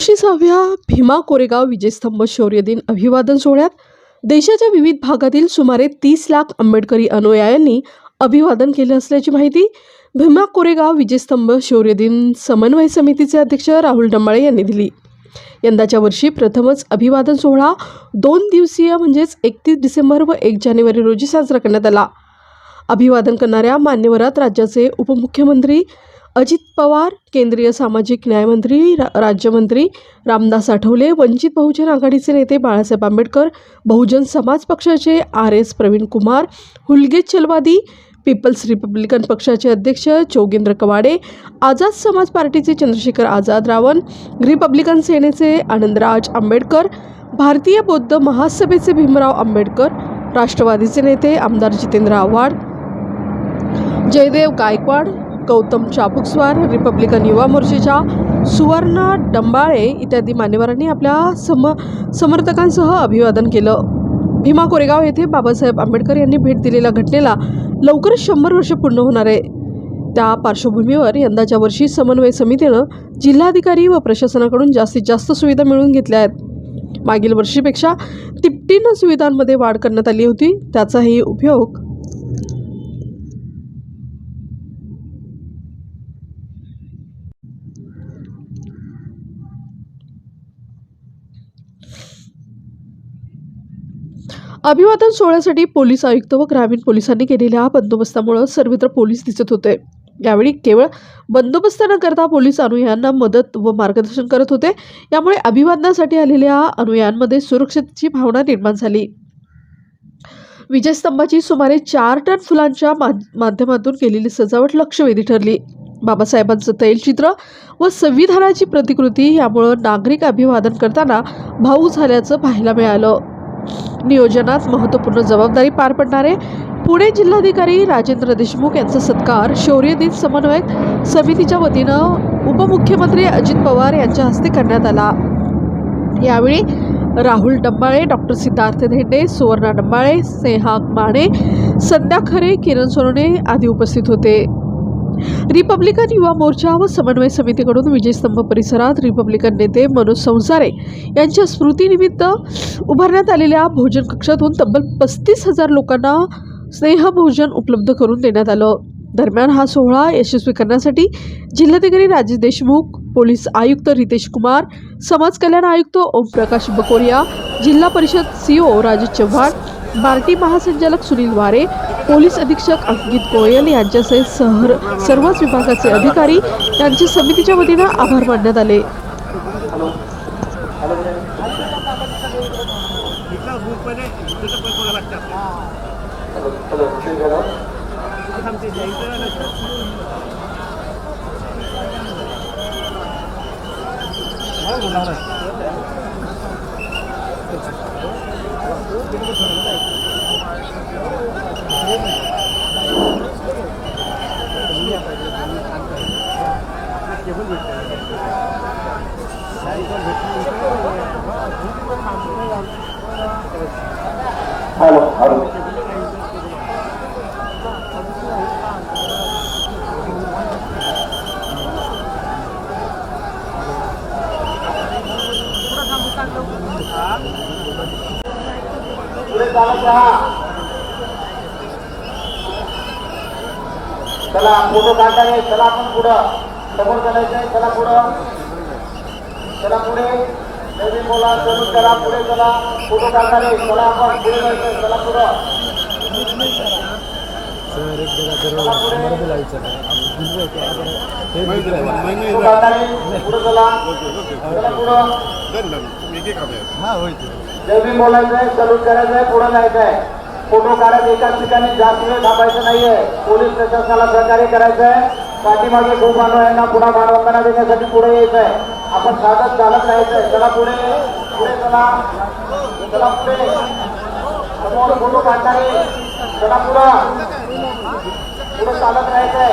6व्या भीमा कोरेगाव विजयस्तंभ शौर्य दिन अभिवादन सोहळ्यात देशाच्या विविध भागातील सुमारे 30 लाख आंबेडकरी अनुयायांनी अभिवादन केले असल्याची माहिती भीमा कोरेगाव विजयस्तंभ शौर्य दिन समन्वय समितीचे अध्यक्ष राहुल डंबाळे यांनी दिली। यंदाच्या वर्षी प्रथमच अभिवादन सोहळा 2 दिवसीय म्हणजेच 31 डिसेंबर व 1 जानेवारी रोजी साजरा करण्यात आला। अभिवादन करणाऱ्या मान्यवरात राज्याचे उपमुख्यमंत्री अजित पवार, केंद्रीय सामाजिक न्याय मंत्री राज्यमंत्री रामदास आठवले, वंचित बहुजन आघाडीचे नेते बाळासाहेब आंबेडकर, बहुजन समाज पक्षाचे RS Pravin Kumar, Hulge चलवादी, people's Republican पक्षाचे अध्यक्ष जोगेंद्र कवाडे, आझाद समाज पार्टीचे चंद्रशेखर आझाद रावण, रिपब्लिकन सेनेचे आनंदराज आंबेडकर, भारतीय बौद्ध महासभेचे भीमराव आंबेडकर, राष्ट्रवादीचे नेते आमदार जितेंद्र आव्हाड, जयदेव गायकवाड, गौतम चाबुकस्वार, रिपब्लिकन युवा मोर्चाच्या सुवर्णा डंबाळे इत्यादी मान्यवरांनी आपल्या समर्थकांसह अभिवादन केलं। भीमा कोरेगाव येथे बाबासाहेब आंबेडकर यांनी भेट दिलेल्या घटनेला लवकरच 100 वर्ष पूर्ण होणार आहे। त्या पार्श्वभूमीवर यंदाच्या वर्षी समन्वय समितीनं जिल्हाधिकारी व प्रशासनाकडून जास्तीत जास्त सुविधा मिळवून घेतल्या आहेत। मागील वर्षीपेक्षा तिपटीनं सुविधांमध्ये वाढ करण्यात आली होती, त्याचाही उपयोग अभिवादन सोहळ्यासाठी पोलीस आयुक्त व ग्रामीण पोलिसांनी केलेल्या बंदोबस्तामुळे सर्वत्र पोलीस दिसत होते। यावेळी केवळ बंदोबस्त न करता पोलीस अनुयायांना मदत व मार्गदर्शन करत होते। यामुळे अभिवादनासाठी आलेल्या अनुयायांमध्ये सुरक्षेची भावना निर्माण झाली। विजयस्तंभाची सुमारे 4 टन फुलांच्या माध्यमातून केलेली सजावट लक्षवेधी ठरली। बाबासाहेबांचं तैलचित्र व संविधानाची प्रतिकृती यामुळे नागरिक अभिवादन करताना भावुक झाल्याचं पाहायला मिळालं। नियोजनात महत्त्वपूर्ण जबाबदारी पार पडणारे पुणे जिल्हाधिकारी राजेंद्र देशमुख यांचा सत्कार शौर्य दिन समन्वय समितीच्या वतीनं उपमुख्यमंत्री अजित पवार यांच्या हस्ते करण्यात आला। यावेळी राहुल डंबाळे, डॉक्टर सिद्धार्थ धेंडे, सुवर्णा डंबाळे, स्नेहा माने, संध्या खरे, किरण सोनवणे आदी उपस्थित होते। रिपब्लिकन युवा मोर्चा व समन्वय समितीकडून विजयस्तंभ परिसरात रिपब्लिकन नेते मनोज संसारे यांच्या स्मृतीनिमित्त उभारण्यात आलेल्या भोजन कक्षातून तब्बल 35,000 लोकांना स्नेहभोजन उपलब्ध करून देण्यात आलं। दरम्यान हा सोहळा यशस्वी करण्यासाठी जिल्हाधिकारी राजेश देशमुख, पोलीस आयुक्त रितेश कुमार, समाज कल्याण आयुक्त ओमप्रकाश बकोरिया, जिल्हा परिषद CO राजेश चव्हाण, बार्टी महासंचालक सुनील वारे, पोलीस अधीक्षक अंकित गोयल यांच्यासह सर्वच विभागाचे अधिकारी यांच्या समितीच्या वतीनं आभार मानण्यात आले। चला फोटो काढताना चला आपण पुढं समोर चालायचंय, चला पुढं, चला पुढे, नवीन बोला चलू, चला पुढे, चला फोटो काढताना चला आपण पुढे जायचंय, चला पुढं, पुढे चला, चला पुढं, नवीन बोलायचंय, चलू करायचंय, पुढे जायचंय। फोटो काढत एकाच ठिकाणी जास्त वेळ थांबायचं नाहीये। पोलीस प्रशासनाला सहकार्य करायचंय। पाठीमागे खूप अनुयायांना पुन्हा मानवंदना देण्यासाठी पुढे यायचंय। आपण साधत चालत राहायचंय। चला पुढे, पुढे चला, चला पुढे, समोर फोटो काढताना चला पुढं, पुढे चालत राहायचंय।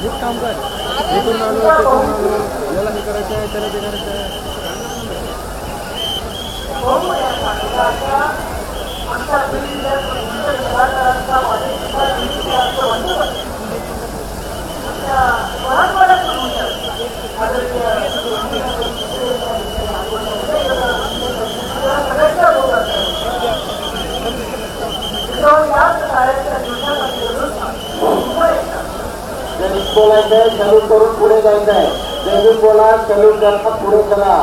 एक काम कर, हे करून आलो ते करून आलो, याला हे करायचं आहे त्याला ते करायचं आहे. जयभीम बोलायचंय, सॅल्यूट करून पुढे जायचंय. जयभीम बोला, सॅल्यूट करा, पुढे चला.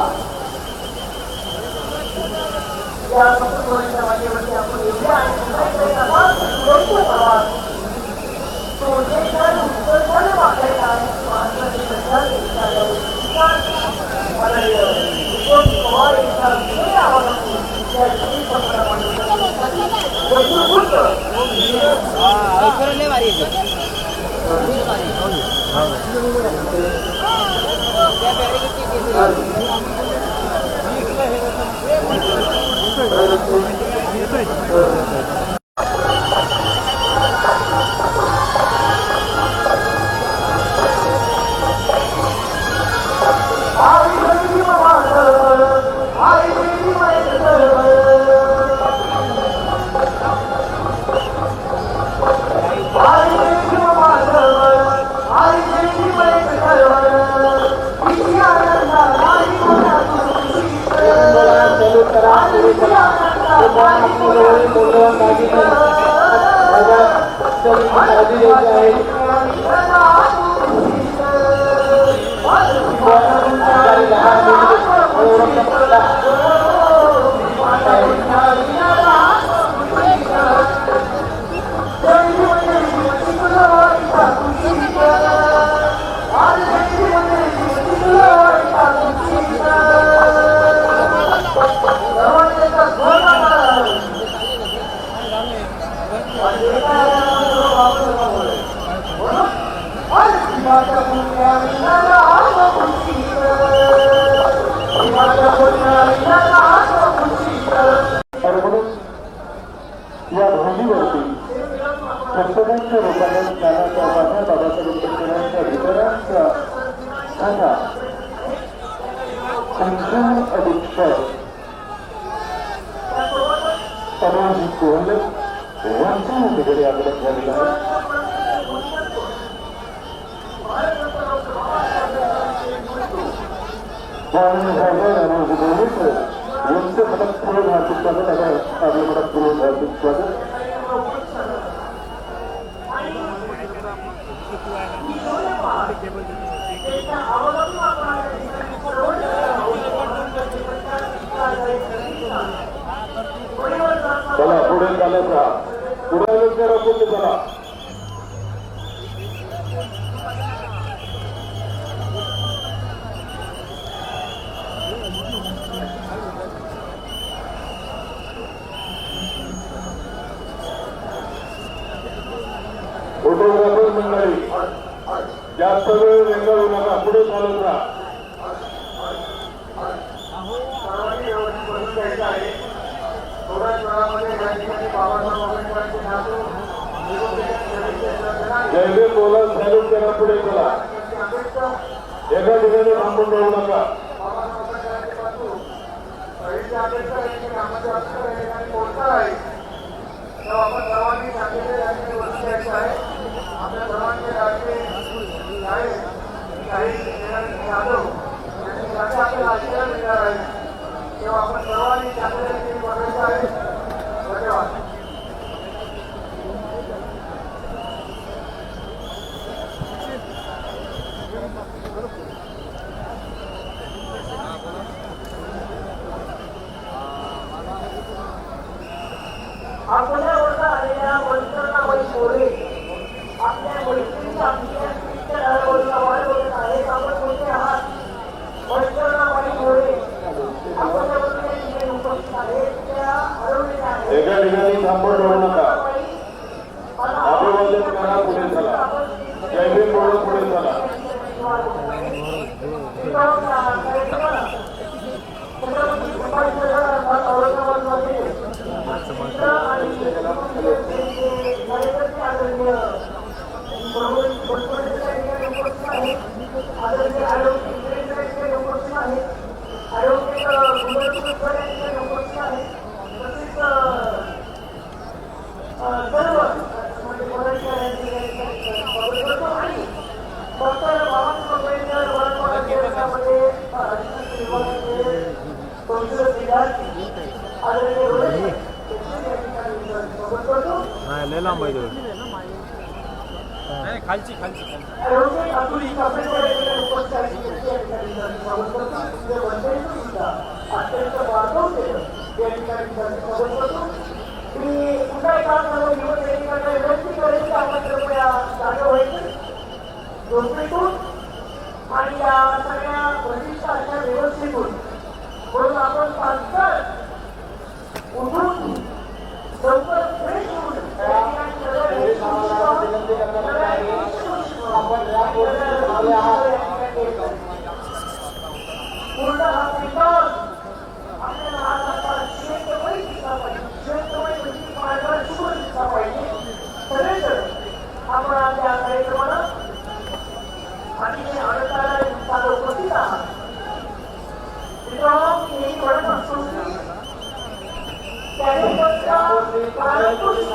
या भूमीवरती पुस्तकांच्या रूपाने ज्ञानाच्या वाढ्या बाबासाहेब आंबेडकरांच्या विचारांचा साठा संशय अधीक्षक तरुणजी कोहले यांच्या तिकडे आगमन झालेलं आहे. यांचं मनपूर्वक हार्दिक स्वागत आहे. आपलं मनपूर्वक हार्दिक स्वागत. चला पुढे चालत राहा, पुढे जरा पुढे चला. फोटोग्राफर मंडळी जास्त वेळ रेंगाळू नका, पुढे चालत राहा. जयभीम बोला, सॅल्यूट करा, पुढे चला. एका ठिकाणी थांबून राहू नका. आपण सर्वांनी सांगितले आहे. आपल्या सर्वांचे राष्ट्रीय काही यादव यांनी आपल्याला आशीर्वाद मिळणार आहे. तेव्हा आपण सर्वांनी चांगले बघायचं आहे. धन्यवाद. अकोल्यावरून आलेल्या वंचनाबाई मोरे आपल्या मैत्रिणीच्या आमच्या आवाज बोलत आहेत. आपण कोणते आहात? वंचनाबाई मोरे अकोल्यावरून या ठिकाणी उपस्थित आहेत. त्या हरवलेल्या आहेत. एका ठिकाणी थांबून राहू नका. अभिवादन करा, पुढे चला. जय भीम बोलून पुढे चला. नाही लय लांब आहे खालची खालची आणि या सगळ्या वरिष्ठ अशा व्यवस्थेतून म्हणून आपण पाचकर उठून लवकर फ्रेश होऊन पूर्ण हा विकास आपल्याला आज आता श्वेतमय दिसला पाहिजे. श्वेतमय म्हणजे पांढरा शुभ्र दिसला पाहिजे. सगळेजण आपण आपल्या कार्यक्रमाला अतिशय आनंदाला उत्साहाला उपस्थित आहात. मित्रांनो, मी हे म्हणत असतो की कॅरेक्टरचा पारंपरिक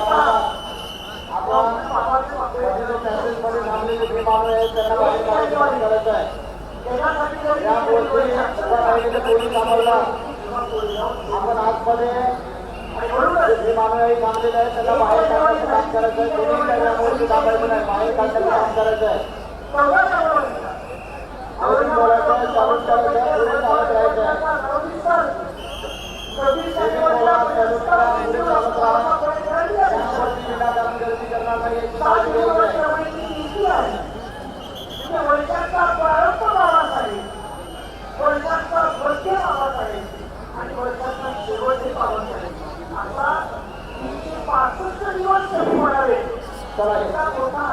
आपण सामाजिक पातळीवर थांबलेले जे मानव आहेत त्यांना बाहेर काढायचं आहे. त्याच्यासाठी जर या गोष्टी पोलीस आम्हाला आपण आतमध्ये जे मानव आहे थांबलेले आहेत त्यांना बाहेर काढण्याचं काम करायचं आहे. दोन्ही त्यामुळे थांबायचं नाही, बाहेर काढण्याचं काम करायचं आहे. अजून बोलायचं आहे, चालू करायचं आहे, पुढे चालत राहायचं आहे. विनाकारण गर्दी करणार नाही याची काळजी घ्यायची आहे. वर्षाचा प्रारंभ बाबासाहेब, वर्षाचा मध्य बाबासाहेब आणि वर्षाचा शेवटचे बाबासाहेब असा 365 दिवस कधी म्हणावे. चला, एका मोठा